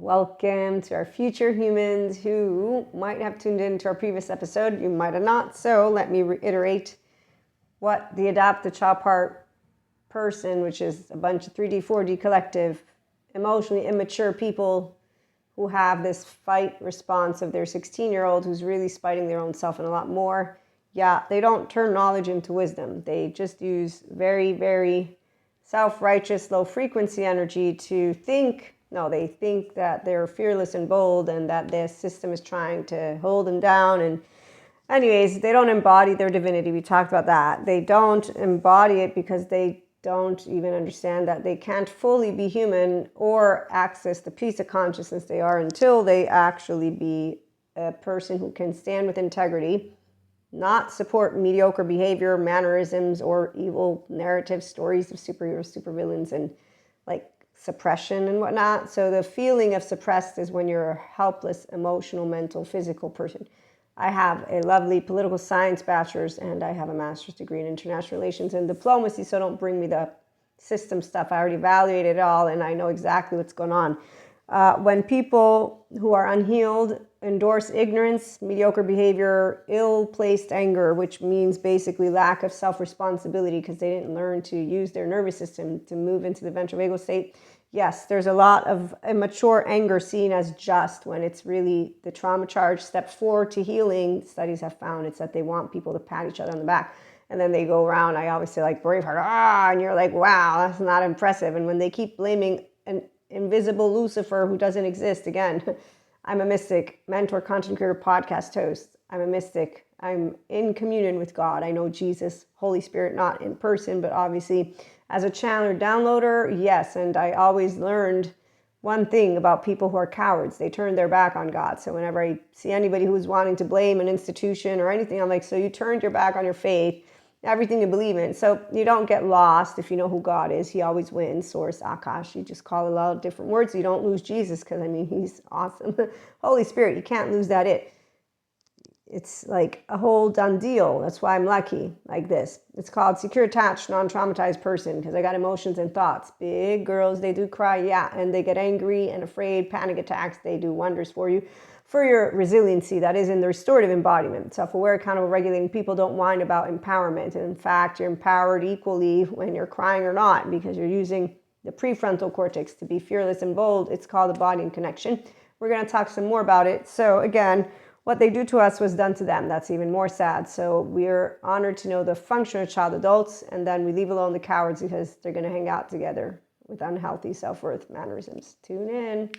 Welcome to our future humans who might have tuned into our previous episode. You might have not. So let me reiterate what the adapt the child part person, which is a bunch of 3D, 4D collective, emotionally immature people who have this fight response of their 16-year-old who's really spiting their own self and a lot more. Yeah, they don't turn knowledge into wisdom. They just use very, very self-righteous, low-frequency energy to think. No, they think that they're fearless and bold and that this system is trying to hold them down. And anyways, they don't embody their divinity. We talked about that. They don't embody it because they don't even understand that they can't fully be human or access the peace of consciousness they are until they actually be a person who can stand with integrity, not support mediocre behavior, mannerisms, or evil narrative stories of superheroes, supervillains, and like suppression and whatnot. So the feeling of suppressed is when you're a helpless, emotional, mental, physical person. I have a lovely political science bachelor's and I have a master's degree in international relations and diplomacy, so don't bring me the system stuff. I already evaluated it all and I know exactly what's going on. When people who are unhealed endorse ignorance, mediocre behavior, ill-placed anger, which means basically lack of self-responsibility because they didn't learn to use their nervous system to move into the ventral vagal state. Yes, there's a lot of immature anger seen as just when it's really the trauma charge. Step 4 to healing, studies have found it's that they want people to pat each other on the back. And then they go around, I always say like Braveheart, and you're like, wow, that's not impressive. And when they keep blaming an invisible Lucifer who doesn't exist, again, I'm a mystic, mentor, content creator, podcast host. I'm a mystic. I'm in communion with God. I know Jesus, Holy Spirit, not in person, but obviously as a channeler, downloader, yes. And I always learned one thing about people who are cowards. They turn their back on God. So whenever I see anybody who's wanting to blame an institution or anything, I'm like, so you turned your back on your faith, everything you believe in. So you don't get lost if you know who God is. He always wins. Source, Akash. You just call it a lot of different words. You don't lose Jesus because, I mean, he's awesome. Holy Spirit, you can't lose that it. It's like a whole done deal. That's why I'm lucky like this. It's called secure, attached, non-traumatized person because I got emotions and thoughts. Big girls, they do cry, yeah, and they get angry and afraid, panic attacks. They do wonders for you. For your resiliency, that is in the restorative embodiment. Self-aware, accountable, regulating people don't whine about empowerment. And in fact, you're empowered equally when you're crying or not because you're using the prefrontal cortex to be fearless and bold. It's called embodied connection. We're going to talk some more about it. So again, what they do to us was done to them. That's even more sad. So we're honored to know the function of child adults, and then we leave alone the cowards because they're going to hang out together with unhealthy self-worth mannerisms. Tune in.